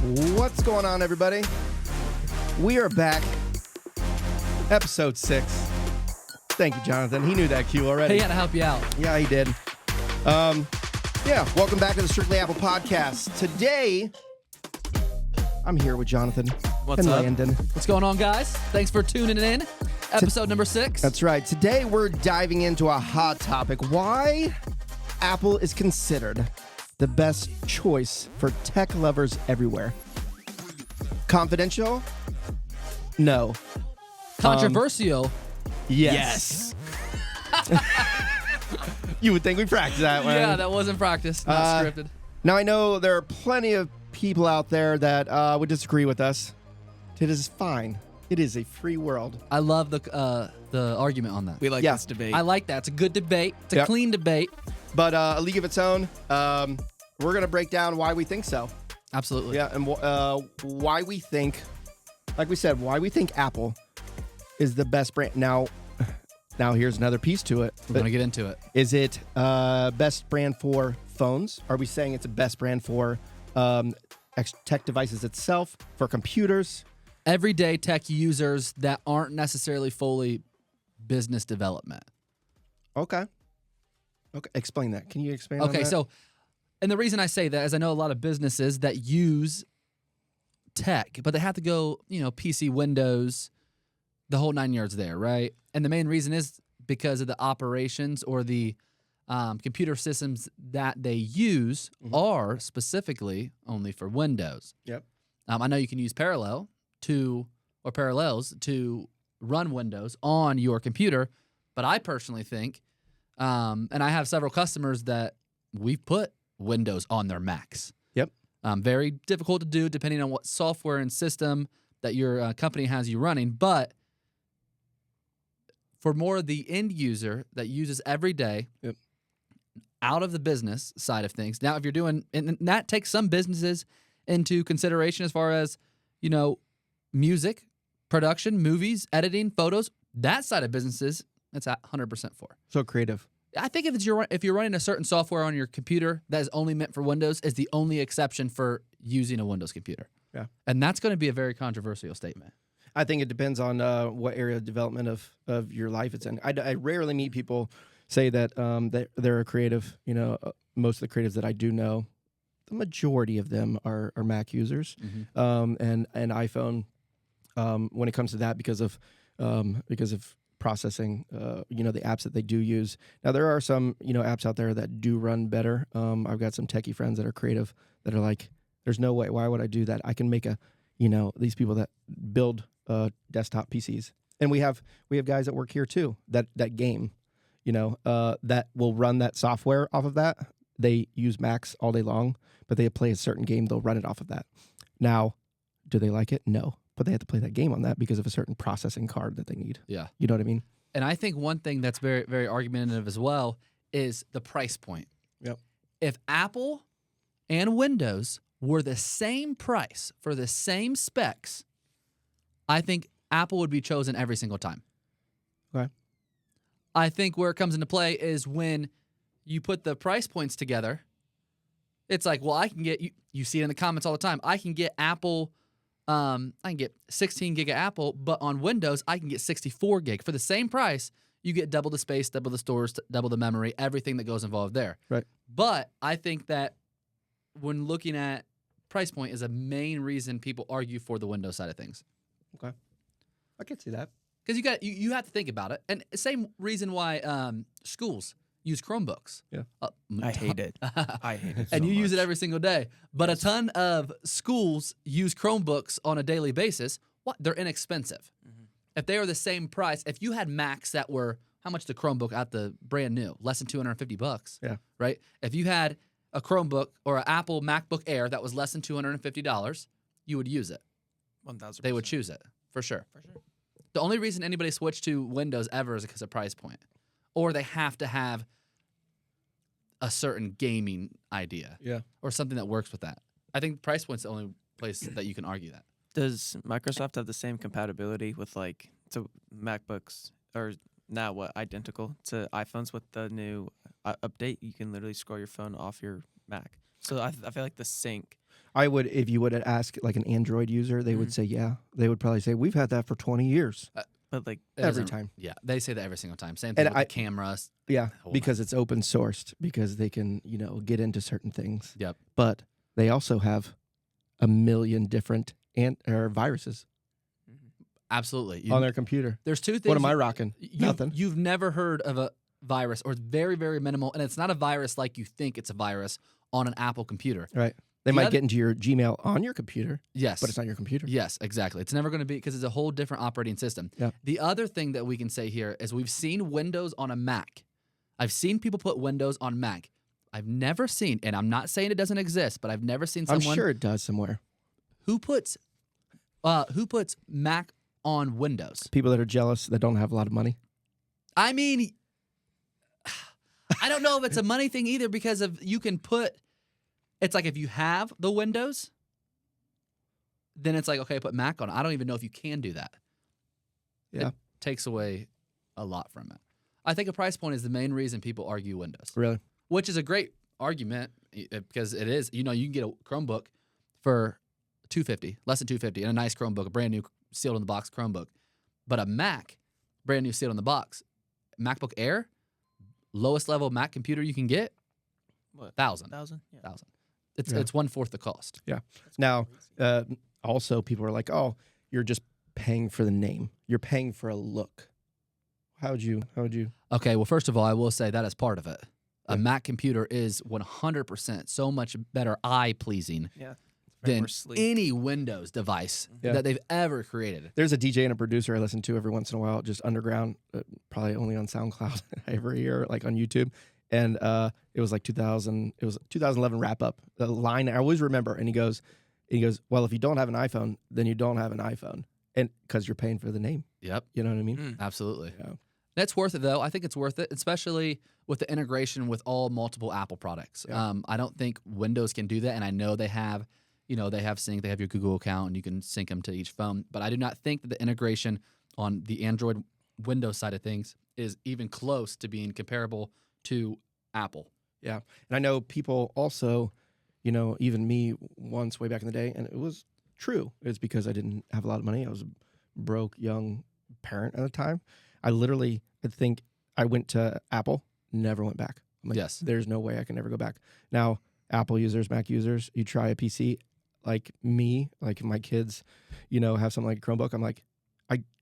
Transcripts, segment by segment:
What's going on, everybody? We are back. Episode 6. Thank you, Jonathan. He knew that cue already. He had to help you out. Yeah, he did. Welcome back to the Strictly Apple Podcast. Today, I'm here with Jonathan What's and up? Landon. What's going on, guys? Thanks for tuning in. Episode number 6. That's right. Today, we're diving into a hot topic. Why Apple is considered the best choice for tech lovers everywhere. Confidential? No. Controversial? Yes. You would think we practiced that one. Yeah, that wasn't practiced, not scripted. Now, I know there are plenty of people out there that would disagree with us. It is fine. It is a free world. I love the argument on that. We like this debate. I like that. It's a good debate. It's a clean debate. But a league of its own. We're going to break down why we think so. Absolutely. Yeah, and why we think, like we said, why we think Apple is the best brand. Now here's another piece to it. We're going to get into it. Is it best brand for phones? Are we saying it's a best brand for tech devices itself, for computers? Everyday tech users that aren't necessarily fully business development. Okay. Explain that. Can you explain on that? Okay, so, and the reason I say that is I know a lot of businesses that use tech, but they have to go, PC, Windows, the whole 9 yards there, right? And the main reason is because of the operations or the computer systems that they use are specifically only for Windows. Yep. I know you can use Parallels to run Windows on your computer, but I personally think, and I have several customers that we've put Windows on their Macs. Yep. Very difficult to do depending on what software and system that your company has you running, but for more of the end user that uses every day, out of the business side of things. Now, if you're doing, and that takes some businesses into consideration as far as, music, production, movies, editing, photos, that side of businesses, that's 100% for. So creative. I think if you're running a certain software on your computer that is only meant for Windows, is the only exception for using a Windows computer. Yeah. And that's going to be a very controversial statement. I think it depends on what area of development of your life it's in. I rarely meet people say that they're a creative. Most of the creatives that I do know, the majority of them are Mac users and iPhone when it comes to that because of processing, the apps that they do use. Now, there are some, apps out there that do run better. I've got some techie friends that are creative that are like, there's no way. Why would I do that? I can make these people that build desktop PCs. And we have guys that work here too, that game, that will run that software off of that. They use Macs all day long, but they play a certain game, they'll run it off of that. Now, do they like it? No. But they have to play that game on that because of a certain processing card that they need. Yeah. You know what I mean? And I think one thing that's very, very argumentative as well is the price point. Yep. If Apple and Windows were the same price for the same specs, I think Apple would be chosen every single time. Okay. I think where it comes into play is when you put the price points together, it's like, well, I can get, you see it in the comments all the time, I can get Apple, I can get 16 gig of Apple, but on Windows, I can get 64 gig. For the same price, you get double the space, double the storage, double the memory, everything that goes involved there. Right. But I think that when looking at price point is a main reason people argue for the Windows side of things. Okay. I can see that. Because you have to think about it. And same reason why schools use Chromebooks. Yeah. I hate it. I hate it. And so you use it much. every single day. But a ton of schools use Chromebooks on a daily basis. What? They're inexpensive. If they were the same price, if you had Macs that were, how much the Chromebook at the brand new? Less than $250. Yeah. Right? If you had a Chromebook or an Apple MacBook Air that was less than $250, you would use it. 1,000%. They would choose it, for sure. For sure. The only reason anybody switched to Windows ever is because of price point. Or they have to have a certain gaming idea. Yeah. Or something that works with that. I think price point's the only place that you can argue that. Does Microsoft have the same compatibility with to MacBooks or now identical to iPhones with the new update? You can literally scroll your phone off your Mac. So I feel like the sync I would, if you would ask like an Android user, they would say, yeah. They would probably say, we've had that for 20 years. But like It Every doesn't- time. Yeah, they say that every single time. Same thing with the cameras. Yeah, whole because it's open sourced, because they can, get into certain things. Yep. But they also have a million different viruses Absolutely. on their computer. There's two things. What am I rocking? Nothing. You've never heard of a virus, or very, very minimal, and it's not a virus like you think it's a virus on an Apple computer. Right. They The might other- get into your Gmail on your computer, Yes. but it's not your computer. Yes, exactly. It's never going to be, because it's a whole different operating system. Yeah. The other thing that we can say here is we've seen Windows on a Mac. I've seen people put Windows on Mac. I've never seen, and I'm not saying it doesn't exist, but I've never seen I'm someone sure it does somewhere. who puts Mac on Windows. People that are jealous that don't have a lot of money. I mean, I don't know if it's a money thing either, because of you can put. It's like if you have the Windows, then it's like, okay, put Mac on it. I don't even know if you can do that. Yeah. It takes away a lot from it. I think a price point is the main reason people argue Windows, Really? which is a great argument because it is. You can get a Chromebook for $250, less than $250, and a nice Chromebook, a brand new sealed in the box Chromebook. But a Mac, brand new sealed in the box, MacBook Air, lowest level Mac computer you can get, what? 1,000. 1,000? Yeah. 1,000. It's Yeah. it's 1/4 the cost. Now, also people are like, oh, you're just paying for the name. You're paying for a look. How would you? Okay, well, first of all, I will say that is part of it. Yeah. A Mac computer is 100% so much better eye-pleasing Yeah. It's very than more sleek. any Windows device Yeah. that they've ever created. There's a DJ and a producer I listen to every once in a while, just underground, probably only on SoundCloud every year, like on YouTube. And it was like 2011 wrap up. The line I always remember, and he goes, well, if you don't have an iPhone, then you don't have an iPhone, and because you're paying for the name. Yep, You know what I mean? absolutely. Yeah. That's worth it, though. I think it's worth it, especially with the integration with all multiple Apple products. Yeah. I don't think Windows can do that, and I know they have, they have sync, they have your Google account, and you can sync them to each phone. But I do not think that the integration on the Android Windows side of things is even close to being comparable to Apple. Yeah. And I know people also, even me once way back in the day, and it was true. It's because I didn't have a lot of money. I was a broke young parent at the time. I think I went to Apple, never went back. I'm like, Yes. there's no way I can ever go back. Now, Apple users, Mac users, you try a PC like me, like my kids, have something like a Chromebook. I'm like,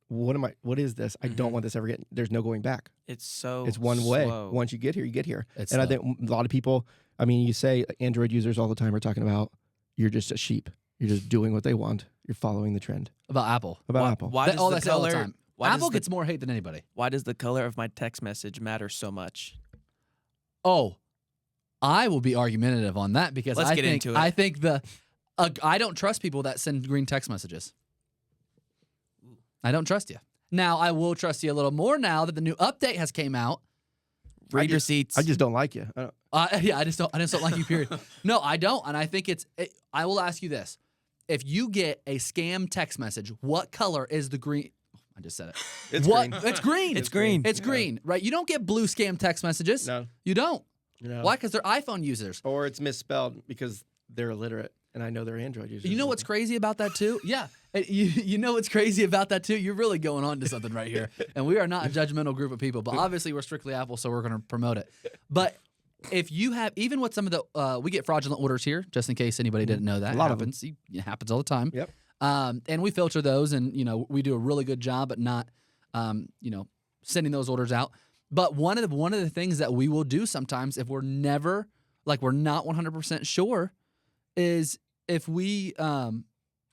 what is this? I don't want this ever get, there's no going back. It's It's one way. slow. Once you get here, you get here. It's And I slow. think a lot of people, you say Android users all the time are talking about you're just a sheep. You're just doing what they want. You're following the trend. About Apple. About Apple. Why does They the say all the color? time. Why Apple does the, gets more hate than anybody. why does the color of my text message matter so much? Oh, I will be argumentative on that because Let's I get think into it. I think I don't trust people that send green text messages. I don't trust you. Now I will trust you a little more now that the new update has came out. Read receipts. I just don't like you. Yeah, I just don't like you. Period. No, I don't, and I think I will ask you this: if you get a scam text message, what color is the green? I just said it. It's what? green. It's green. It's green. It's green, right? You don't get blue scam text messages. No. You don't. No. Why? Because they're iPhone users. Or it's misspelled because they're illiterate, and I know they're Android users. You know what's crazy about that too? Yeah. You know what's crazy about that too? You're really going on to something right here. And we are not a judgmental group of people, but obviously we're strictly Apple, so we're going to promote it. But if you have, even with some of the, we get fraudulent orders here, just in case anybody didn't know that. A lot of them. It happens all the time. Yep. And we filter those, and we do a really good job at not, sending those orders out. But one of the things that we will do sometimes, if we're not 100% sure, is if we,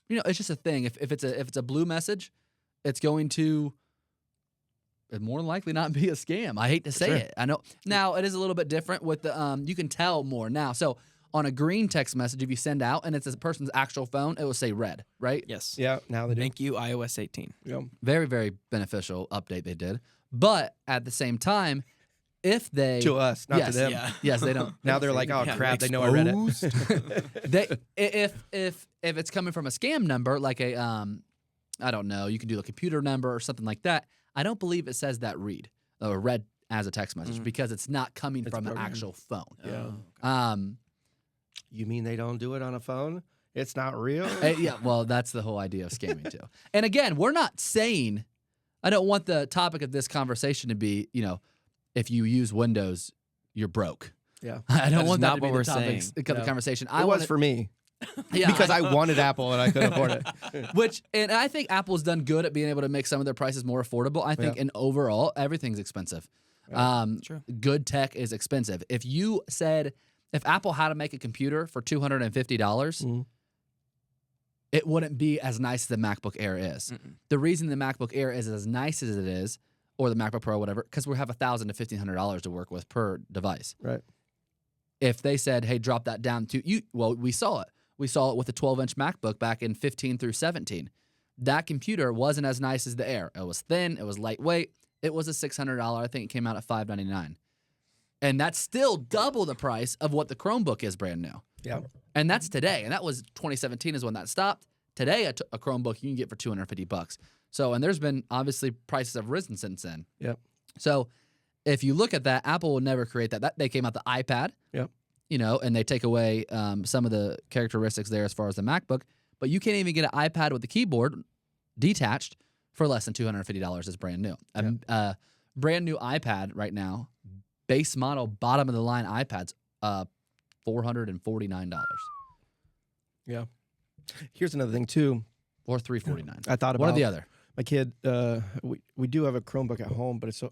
it's just a thing. If it's a blue message, it's going to more than likely not be a scam. I hate to say Sure. it. I know. Now it is a little bit different with the you can tell more now. So on a green text message, if you send out and it's a person's actual phone, it will say red, right? Yes. Yeah, now they do. Thank you, iOS 18. Yeah. Very, very beneficial update they did. But at the same time, if they To us, not yes, to them. Yeah. yes, they don't. Now they're like, oh Yeah, crap, they know I read exposed. it. if it's coming from a scam number like a I don't know, you can do a computer number or something like that. I don't believe it says that read as a text message because it's not coming It's from an programmed. actual phone. Yeah. Oh. You mean they don't do it on a phone? It's not real. Yeah, well, that's the whole idea of scamming too. And again, we're not saying, I don't want the topic of this conversation to be, if you use Windows, you're broke. Yeah. I don't is want that not to be what the we're topic saying. of the No. conversation. It was for me yeah, because I wanted Apple and I couldn't afford it. and I think Apple's done good at being able to make some of their prices more affordable. I think, Yeah. in overall, everything's expensive. True. Good tech is expensive. If Apple had to make a computer for $250, Mhm. it wouldn't be as nice as the MacBook Air is. Mm-mm. The reason the MacBook Air is as nice as it is, or the MacBook Pro, whatever, because we have $1,000 to $1,500 to work with per device. Right. If they said, "Hey, drop that down to you," well, we saw it. We saw it with the 12-inch MacBook back in 15 through 17. That computer wasn't as nice as the Air. It was thin. It was lightweight. It was a $600. I think it came out at $599, and that's still double the price of what the Chromebook is brand new. Yeah. And that's today. And that was 2017 is when that stopped. Today, a Chromebook you can get for $250. So, and there's been, obviously, prices have risen since then. Yep. So, if you look at that, Apple will never create that. They came out the iPad. Yep. And they take away some of the characteristics there as far as the MacBook. But you can't even get an iPad with the keyboard detached for less than $250 is brand new. A brand new iPad right now, base model, bottom of the line iPads, $449 Yeah. Here's another thing too. or $349. I thought about One or the other. my kid. We do have a Chromebook at home, but it's so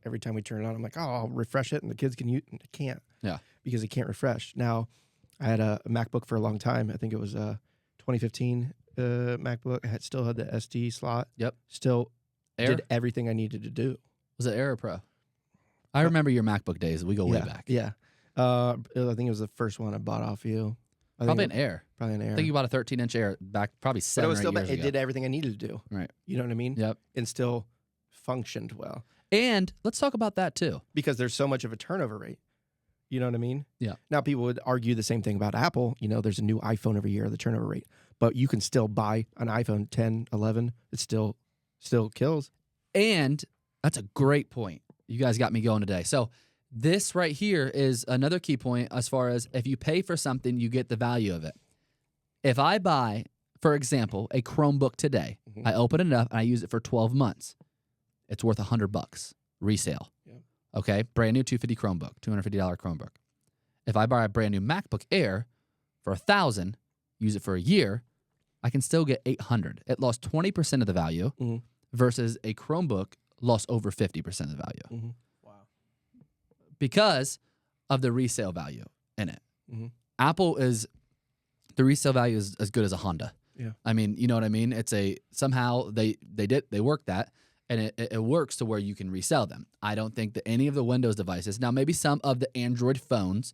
every time we turn it on, I'm like, oh, I'll refresh it, and the kids can use. It can't. Yeah. Because it can't refresh. Now, I had a MacBook for a long time. I think it was 2015 MacBook. I still had the SD slot. Yep. Still Air? did everything I needed to do. Was it Air or Pro? I remember your MacBook days. We go way back. Yeah. I think it was the first one I bought off you. Probably an Air. Probably an Air. I think you bought a 13-inch Air back probably but it 7 was or 8 still years it ago. did everything I needed to do. Right. You know what I mean? Yep. And still functioned well And let's talk about that too. because there's so much of a turnover rate. You know what I mean? Yeah. Now people would argue the same thing about Apple. There's a new iPhone every year, the turnover rate. But you can still buy an iPhone 10, 11. It still kills. And that's a great point. You guys got me going today. So this right here is another key point as far as if you pay for something, you get the value of it. If I buy, for example, a Chromebook today, Mhm. I open it up and I use it for 12 months. It's worth $100 resale. Yeah. Okay, brand new $250 Chromebook. If I buy a brand new MacBook Air for $1,000, use it for a year, I can still get $800. It lost 20% of the value Mhm. versus a Chromebook lost over 50% of the value Mm-hmm. Wow. because of the resale value in it. Mhm. Apple the resale value is as good as a Honda. Yeah. I mean, you know what I mean? It's somehow they work that, and it works to where you can resell them. I don't think that any of the Windows devices, now maybe some of the Android phones,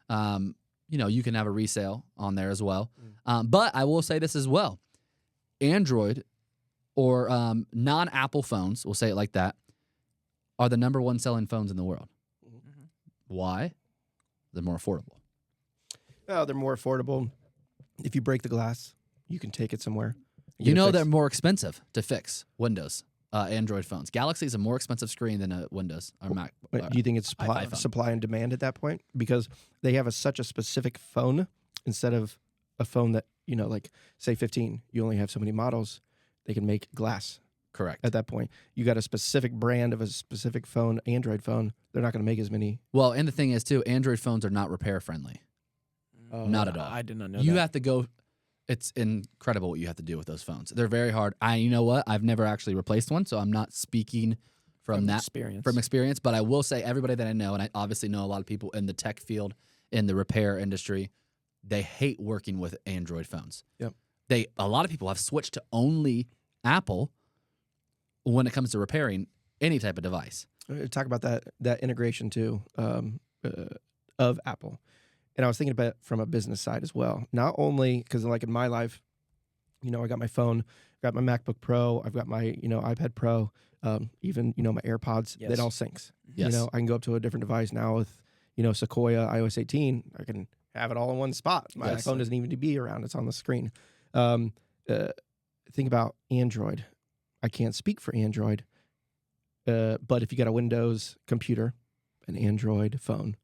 you can have a resale on there as well. But I will say this as well. Android or non-Apple phones, we'll say it like that, are the number one selling phones in the world. Mm-hmm. Why? They're more affordable. Well, they're more affordable. If you break the glass, you can take it somewhere. and You get it know fixed. they're more expensive to fix Windows, Android phones. Galaxy is a more expensive screen than a Windows or Mac. But do you think it's iPhone. supply and demand at that point? Because they have such a specific phone instead of a phone that, like say 15, you only have so many models. They can make glass Correct. at that point. You got a specific brand of a specific phone, Android phone. They're not going to make as many. Well, and the thing is too, Android phones are not repair friendly. Not at all. I did not know You that. have to go. It's incredible what you have to do with those phones. They're very hard. You know what? I've never actually replaced one, so I'm not speaking from that experience. from experience. But I will say, everybody that I know, and I obviously know a lot of people in the tech field, in the repair industry, they hate working with Android phones. Yep. A lot of people have switched to only Apple when it comes to repairing any type of device. Talk about that integration too of Apple. And I was thinking about it from a business side as well. Not only because, like in my life, I got my phone, got my MacBook Pro, I've got my iPad Pro, even my AirPods. Yes. It all syncs. Yes. I can go up to a different device now with Sequoia iOS 18. I can have it all in one spot. My Yes. phone doesn't even need to be around; it's on the screen. Think about Android. I can't speak for Android, but if you got a Windows computer, an Android phone,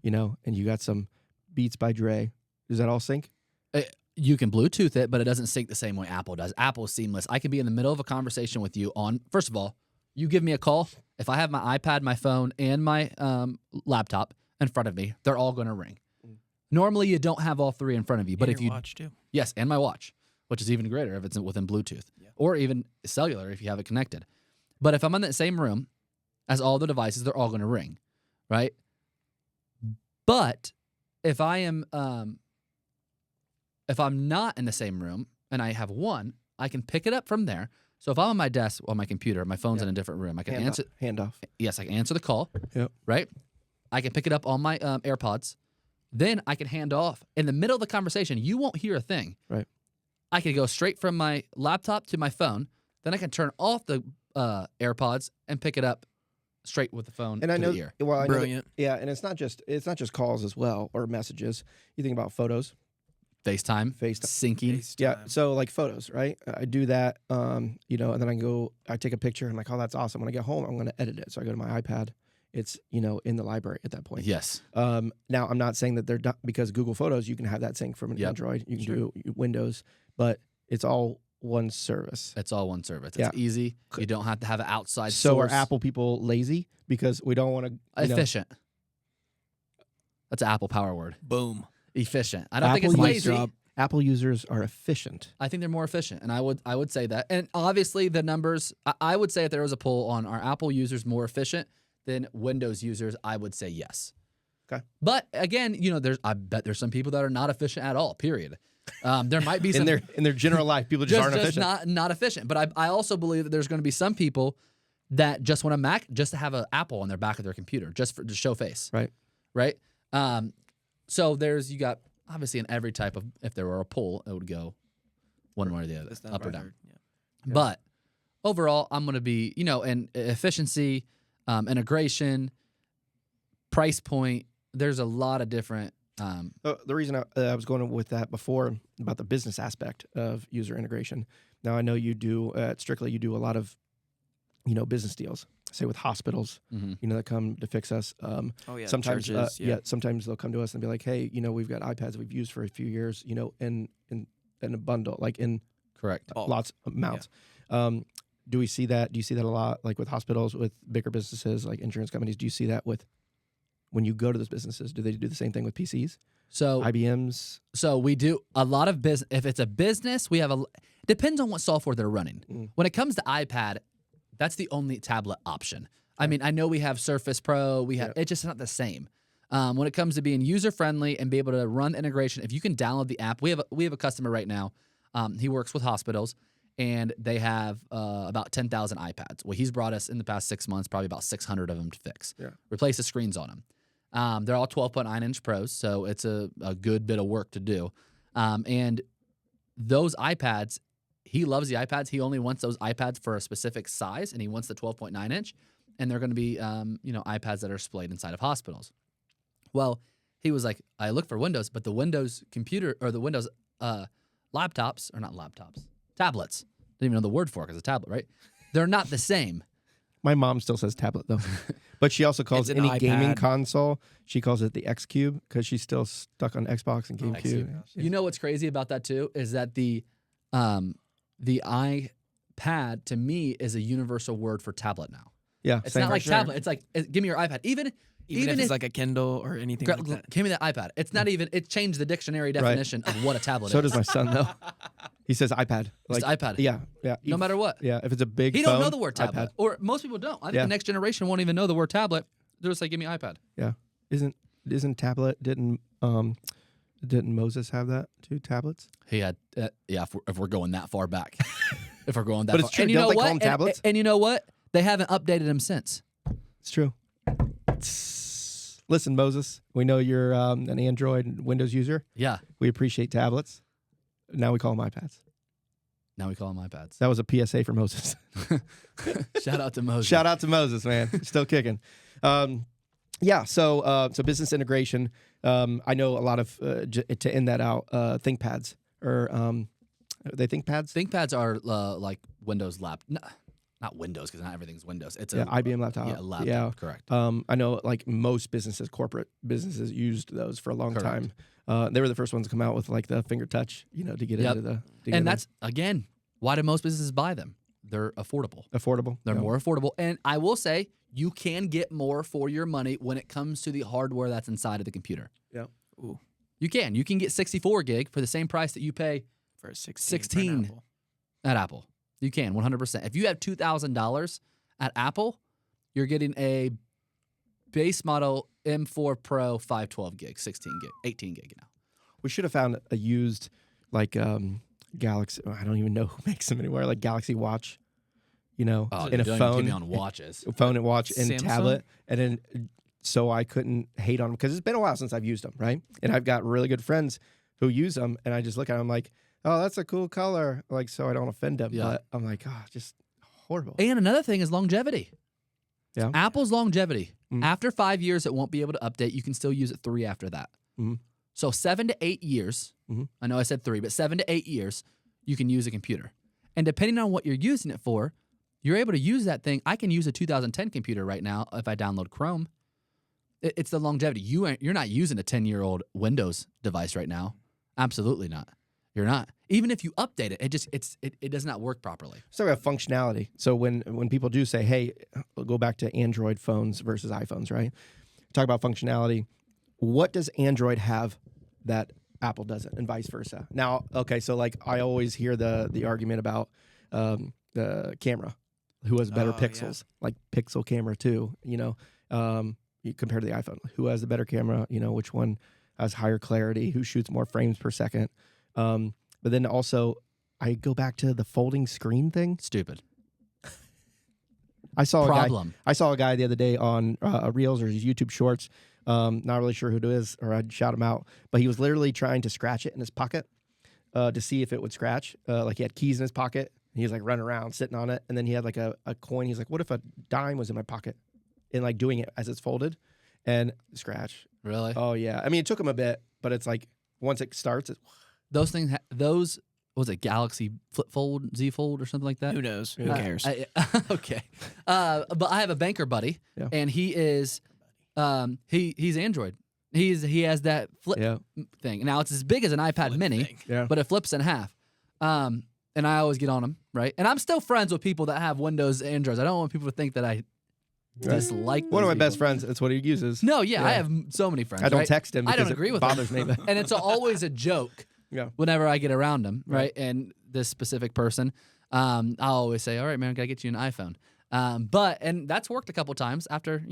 and you got some Beats by Dre, does that all sync? You can Bluetooth it, but it doesn't sync the same way Apple does. Apple is seamless. I can be in the middle of a conversation with you on, first of all, you give me a call. If I have my iPad, my phone, and my laptop in front of me, they're all going to ring. Normally, you don't have all three in front of you. But And if your you watch too. Yes, and my watch, which is even greater if it's within Bluetooth or even cellular if you have it connected. But if I'm in that same room as all the devices, they're all going to ring, right? But if I am, if I'm not in the same room and I have one, I can pick it up from there. So if I'm on my desk on my computer, my phone's in a different room, I can answer. Handoff. Yes, I can answer the call. Yep. Right. I can pick it up on my AirPods. Then I can hand off in the middle of the conversation. You won't hear a thing. Right. I can go straight from my laptop to my phone. Then I can turn off the AirPods and pick it up straight with the phone And I to know, the ear. well, I know that- Brilliant. yeah, and it's not just calls as well or messages. You think about photos, FaceTime, syncing. yeah. FaceTime. So like photos, right? I do that, and then I take a picture. I'm like, oh, that's awesome. When I get home, I'm going to edit it. So I go to my iPad. It's in the library at that point. Yes. Now I'm not saying that they're not, because Google Photos, you can have that sync from an Android. You can do Windows, but it's all one service. It's all one service. It's Yeah. easy. You don't have to have an outside So source. are Apple people lazy because we don't want to Efficient. That's an Apple power word. Boom. Efficient. I don't think Apple it's use- lazy. Apple users are efficient. I think they're more efficient, and I would say that. And obviously, the numbers. I would say if there was a poll on are Apple users more efficient than Windows users, I would say yes. Okay. But again, I bet there's some people that are not efficient at all. Period. There might be some in their general life, people just aren't efficient. not efficient. But I also believe that there's going to be some people that just want a Mac just to have an Apple on their back of their computer, just to show face. Right. So you got obviously in every type of, if there were a poll, it would go one way or the other, That's up or not down. hard. Yeah. But overall, I'm going to be, in efficiency, integration, price point. There's a lot of different. The reason I was going with that before about the business aspect of user integration. Now I know you do at Strictly. You do a lot of, business deals. Say with hospitals, that come to fix us. Oh yeah. Sometimes, churches, sometimes they'll come to us and be like, "Hey, we've got iPads we've used for a few years, in a bundle, like in Correct. Bulk. lots of amounts." Do we see that? Do you see that a lot, like with hospitals, with bigger businesses, like insurance companies? Do you see that when you go to those businesses? Do they do the same thing with PCs, So IBMs? So we do a lot of business. If it's a business, we have depends on what software they're running. When it comes to iPad, that's the only tablet option. I mean, I know we have Surface Pro. It's just not the same. When it comes to being user friendly and be able to run integration, if you can download the app, we have a customer right now. He works with hospitals, and they have about 10,000 iPads. Well, he's brought us in the past 6 months probably about 600 of them to fix. Yeah. Replace the screens on them. They're all 12.9-inch Pros, so it's a good bit of work to do. And those iPads, he loves the iPads. He only wants those iPads for a specific size, and he wants the 12.9-inch. And they're going to be, iPads that are displayed inside of hospitals. Well, he was like, I look for Windows, but the Windows computer or the Windows tablets. Didn't even know the word for it because it's a tablet, right? They're not the same. My mom still says tablet though, but she also calls It's an any gaming iPad. console. She calls it the X Cube because she's still stuck on Xbox and GameCube. You know what's crazy about that too is that the iPad to me is a universal word for tablet now. Yeah, It's same. not like sure. tablet. It's like give me your iPad. Even Even if it's like a Kindle or anything like that. give me that iPad. It's not even. It changed the dictionary definition of what a tablet So is. does my son though. He says iPad. It's Like iPad. yeah. No matter what. Yeah, if it's a big He phone, don't know the word tablet, iPad. or most people don't. I think Yeah. the next generation won't even know the word tablet. They'll just say, "Give me iPad." Yeah, isn't tablet? Didn't Moses have that too? Tablets. He had, if we're going that far back, if we're going that But far. it's true. And you Don't know they call what? them tablets? And you know what? They haven't updated them since. It's true. Listen, Moses, we know you're an Android and Windows user. Yeah. We appreciate tablets. Now we call them iPads. Now we call them iPads. That was a PSA for Moses. Shout out to Moses. Shout out to Moses, man. Still kicking. Yeah, so business integration. I know a lot of, to end that out, ThinkPads. Or are they ThinkPads? ThinkPads are like Windows lap. No, not Windows because not everything's Windows. It's Yeah, a IBM laptop. Yeah, a laptop. Yeah. Correct. I know like most businesses, corporate businesses, used those for a long Correct. time. They were the first ones to come out with like the finger touch, to get Yep. into the. To get And in. that's again, why do most businesses buy them? They're affordable. affordable. They're Yeah. more affordable. And I will say, you can get more for your money when it comes to the hardware that's inside of the computer. Yeah. Ooh, You can. You can get 64 gig for the same price that you pay for a 16. 16. For an Apple. at Apple. You can, 100%. If you have $2,000 at Apple, you're getting a base model M4 Pro 512 gig, 16 gig, 18 gig now. We should have found a used like Galaxy. I don't even know who makes them anymore. Like Galaxy Watch, in a don't even get phone, me on watches. phone and watch and Samsung? tablet, and then so I couldn't hate on them because it's been a while since I've used them, right? And I've got really good friends who use them, and I just look at them like, oh, that's a cool color, like so I don't offend them. Yeah. But I'm like, oh, just horrible. And another thing is longevity. Yeah. Apple's longevity. Mhm. After 5 years, it won't be able to update. You can still use it 3 after that. Mhm. So 7 to 8 years, Mhm. I know I said 3, but 7 to 8 years, you can use a computer. And depending on what you're using it for, you're able to use that thing. I can use a 2010 computer right now if I download Chrome. It's the longevity. You're not using a 10-year-old Windows device right now. Absolutely not. You're not. Even if you update it, it does not work properly. So we have functionality. So when people do say, hey, we'll go back to Android phones versus iPhones, right? Talk about functionality. What does Android have that Apple doesn't, and vice versa? Now, okay, so like I always hear the argument about the camera, who has better Oh, yeah. pixels, like Pixel camera too, compared to the iPhone. Who has the better camera? Which one has higher clarity? Who shoots more frames per second? But then also, I go back to the folding screen thing. Stupid. I saw Problem. I saw a guy the other day on Reels or his YouTube Shorts. Not really sure who it is, or I'd shout him out. But he was literally trying to scratch it in his pocket to see if it would scratch. Like he had keys in his pocket. And he was like running around, sitting on it, and then he had like a coin. He's like, "What if a dime was in my pocket?" And like doing it as it's folded, and scratch. Really? Oh yeah. I mean, it took him a bit, but it's like once it starts, Those things, those, what was it, Galaxy Flip Fold, Z Fold, or something like that? Who knows? Who Yeah. cares? Okay. But I have a banker buddy, Yeah. and he is, he's Android. He has that flip yeah, thing. Now it's as big as an iPad Flip Mini, thing. yeah. but it flips in half. And I always get on him, right? And I'm still friends with people that have Windows Androids. I don't want people to think that I dislike One of these my best people. friends. That's what he uses. No, yeah, I Yeah. have so many friends. I don't right? text him I because don't agree it with bothers him. me. And it's always a joke. Yeah. Whenever I get around him, right? Right. And this specific person, I'll always say, "All right, man, I gotta get you an iPhone." And that's worked a couple times after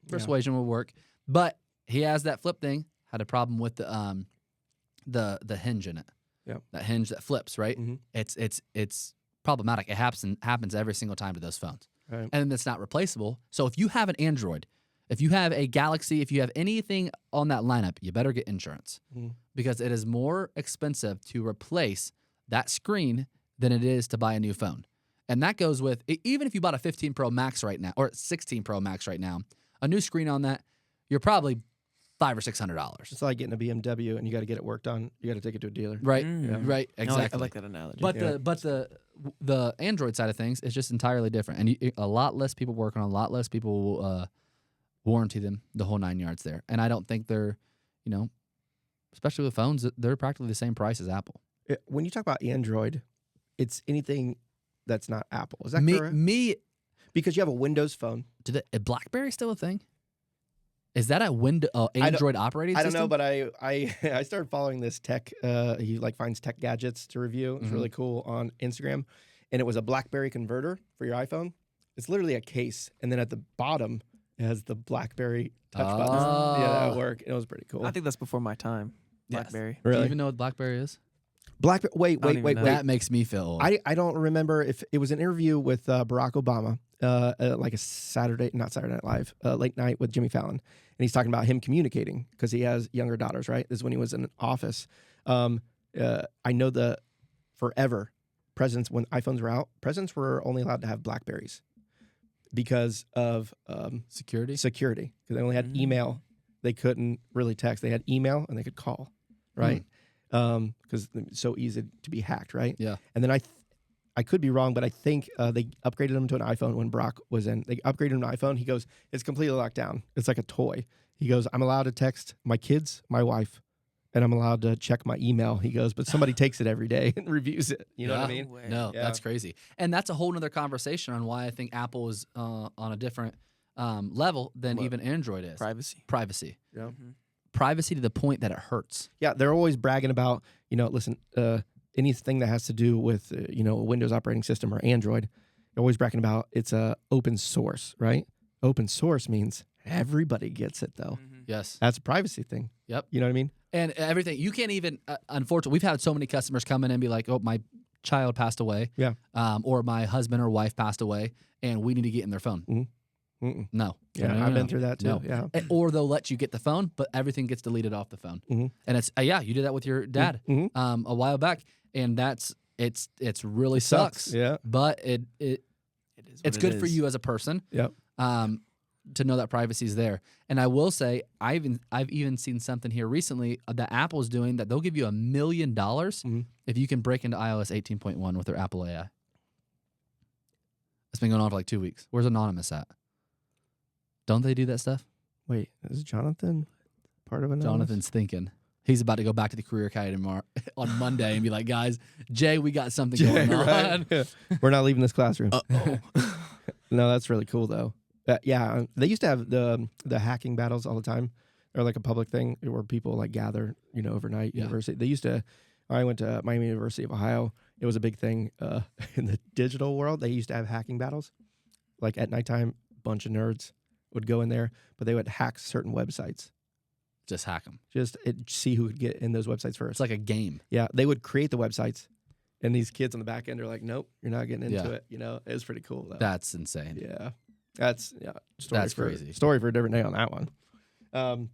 persuasion will work. But he has that flip thing. Had a problem with the hinge in it. Yep. That hinge that flips, right? Mhm. It's problematic. It happens every single time to those phones, Right. and it's not replaceable. So if you have an Android, if you have a Galaxy, if you have anything on that lineup, you better get insurance Mhm. because it is more expensive to replace that screen than it is to buy a new phone. And that goes with even if you bought a 15 Pro Max right now or 16 Pro Max right now, a new screen on that, you're probably $500 or $600, It's like getting a BMW and you got to get it worked on. You got to take it to a dealer. right? Mm. Right, I like- exactly. I like that analogy. But Yeah. the Android side of things is just entirely different, and a lot less people work on, a lot less people will warranty them the whole 9 yards there. And I don't think they're, especially with phones, they're practically the same price as Apple. When you talk about Android, it's anything that's not Apple. Is that Me, correct? me, Because you have a Windows phone. is BlackBerry still a thing? Is that a Android operating I system? don't know, but I started following this tech. He like finds tech gadgets to review. It's Mhm. really cool on Instagram, and it was a BlackBerry converter for your iPhone. It's literally a case, and then at the bottom it has the BlackBerry touch buttons. Yeah, that Oh. work. It was pretty cool. I think that's before my time. Yes. BlackBerry. Do you Really, even know what BlackBerry is? BlackBerry. Wait, I don't wait, even wait, know. wait. That makes me feel old. I don't remember if it was an interview with Barack Obama, like a not Saturday Night Live, late night with Jimmy Fallon, and he's talking about him communicating because he has younger daughters. Right, this is when he was in office. I know forever presidents when iPhones were out, presidents were only allowed to have Blackberries because of Security? security. Because they only had Mm. email, they couldn't really text. They had email and they could call, right? Because it's so easy to be hacked, right? Yeah. And then I could be wrong, but I think they upgraded him to an iPhone when Brock was in. They upgraded him to an iPhone. He goes, it's completely locked down. It's like a toy. He goes, I'm allowed to text my kids, my wife, and I'm allowed to check my email. He goes, but somebody takes it every day and reviews it. You know what I mean? No, Yeah. that's crazy. And that's a whole nother conversation on why I think Apple is on a different level than even Android is. Privacy. Yeah. Mm-hmm. Privacy to the point that it hurts. Yeah, they're always bragging about, listen, anything that has to do with, a Windows operating system or Android, they're always bragging about it's open source, right? Open source means everybody gets it, though. Mm-hmm. Yes. That's a privacy thing. Yep. You know what I mean? And everything. You can't even, unfortunately, we've had so many customers come in and be like, oh, my child passed away. Yeah. Or my husband or wife passed away, and we need to get in their phone. Mm-mm. No. Yeah, No. I've been through that too. No. Yeah. Or they'll let you get the phone, but everything gets deleted off the phone. Mhm. And it's, you did that with your dad Mhm. a while back. And it's really sucks. Yeah. But it's What good it for is. you as a person. Yep. To know that privacy is there. And I will say, I've even seen something here recently that Apple's doing that they'll give you $1 million if you can break into iOS 18.1 with their Apple AI. It's been going on for like 2 weeks. Where's Anonymous at? Don't they do that stuff? Wait, is Jonathan part of Anonymous? Jonathan's thinking. He's about to go back to the career academy on Monday and be like, guys, Jay, we got something going on. Right? Yeah. We're not leaving this classroom. Uh-oh. No, that's really cool though. They used to have the hacking battles all the time. They're like a public thing where people like gather, overnight. Yeah. University. They used to. I went to Miami University of Ohio. It was a big thing in the digital world. They used to have hacking battles, like at nighttime. Bunch of nerds would go in there, but they would hack certain websites. Just hack them. See who could get in those websites first. It's like a game. Yeah, they would create the websites, and these kids on the back end are like, "Nope, you're not getting into Yeah. it." It was pretty cool though. That's insane. Yeah, that's That's crazy. Story for a different day on that one.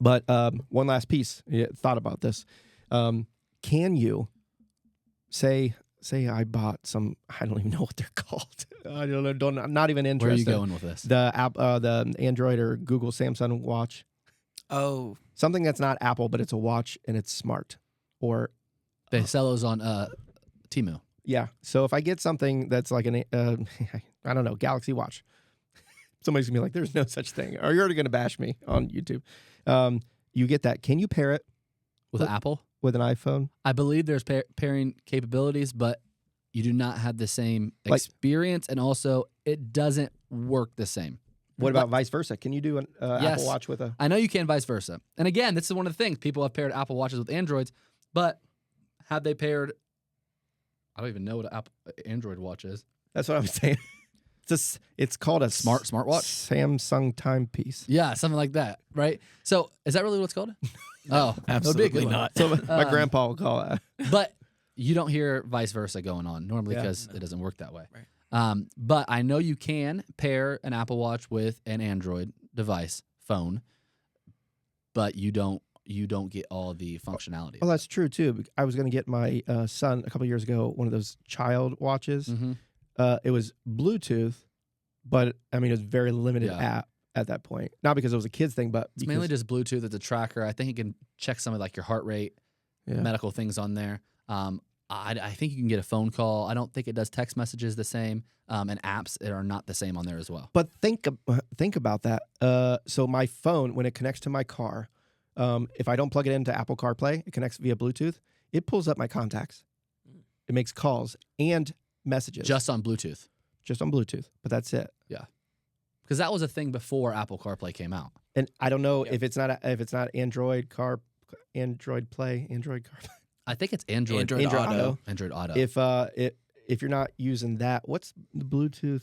But one last piece. Thought about this. Can you say I bought some? I don't even know what they're called. I don't know. I'm not even interested. Where are you going with this? The app, the Android or Google Samsung watch. Oh, Something that's not Apple, but it's a watch and it's smart. Or They sell those on Temu. yeah. So if I get something that's like an I don't know, Galaxy Watch, somebody's gonna be like, "There's no such thing," or you're already gonna bash me on YouTube. You get that? Can you pair it With Apple? with an iPhone? I believe there's pairing capabilities, but you do not have the same Like- experience, and also it doesn't work the same. What about vice versa? Can you do an Yes. Apple Watch with a? I know you can vice versa. And again, this is one of the things. People have paired Apple Watches with Androids, but have they paired? I don't even know what an Android watch is. That's what I'm saying. It's called a Smartwatch? Samsung timepiece. Yeah, something like that, right? So is that really what it's called? Oh, that would be a good absolutely one. not. So my grandpa will call it. But you don't hear vice versa going on normally Yeah. because it doesn't work that way. Right. But I know you can pair an Apple Watch with an Android device, phone, but you don't get all the functionality. Well, that's true too. I was going to get my son a couple years ago one of those child watches. Mhm. It was Bluetooth, but I mean it was very limited Yeah. app at that point. Not because it was a kids thing, but It's mainly just Bluetooth. It's a tracker. I think you can check some of like your heart rate, medical things on there. I think you can get a phone call. I don't think it does text messages the same, and apps that are not the same on there as well. But think about that. So my phone, when it connects to my car, if I don't plug it into Apple CarPlay, it connects via Bluetooth. It pulls up my contacts. It makes calls and messages Just on Bluetooth, just on Bluetooth. But that's it. because that was a thing before Apple CarPlay came out. And I don't know if it's not Android Play, Android CarPlay. I think it's Android Android Auto. Android Auto. If you're not using that, what's the Bluetooth?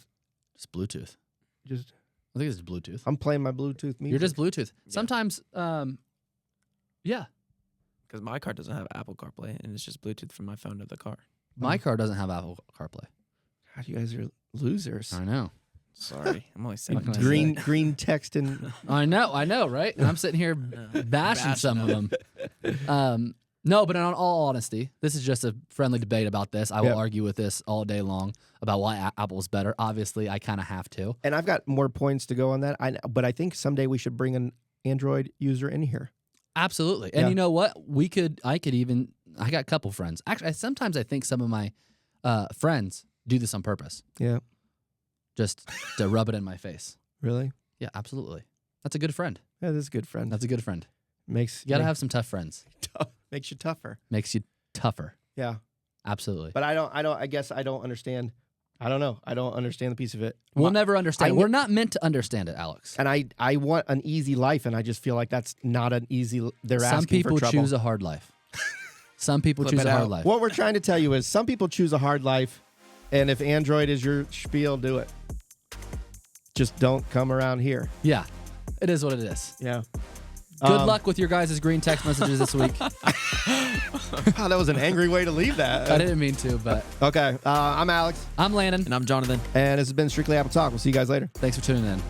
It's Bluetooth. Just I think it's Bluetooth. I'm playing my Bluetooth music. You're just Bluetooth. Yeah. Sometimes, yeah. Because my car doesn't have Apple CarPlay, and it's just Bluetooth from my phone to the car. My car doesn't have Apple CarPlay. God, you guys are losers. I know. Sorry, I'm only What can I 17. Green text and I know, right? And I'm sitting here bashing some of them. No, but in all honesty, this is just a friendly debate about this. I will Yep. argue with this all day long about why Apple's better. Obviously, I kind of have to. and I've got more points to go on that. But I think someday we should bring an Android user in here. Absolutely. And Yeah. you know what? I got a couple friends. Actually, sometimes I think some of my friends do this on purpose, Yeah. just to rub it in my face. Really? Yeah, absolutely. That's a good friend. Yeah, this is a good friend. That's a good friend. Makes You got to have some tough friends. makes you tougher. Makes you tougher. Yeah. Absolutely. But I guess I don't understand. I don't know. I don't understand the piece of it. We'll never understand. I- We're not meant to understand it, Alex. And I want an easy life, and I just feel like that's not an easy. They're Some asking people for trouble. choose a hard life. Some people Flip choose it a hard out. life. What we're trying to tell you is some people choose a hard life, and if Android is your spiel, do it. Just don't come around here. Yeah, it is what it is. Yeah. Good luck with your guys' green text messages this week. Wow, that was an angry way to leave that. I didn't mean to, but Okay. I'm Alex, I'm Landon. And I'm Jonathan. and this has been Strictly Apple Talk. We'll see you guys later. Thanks for tuning in.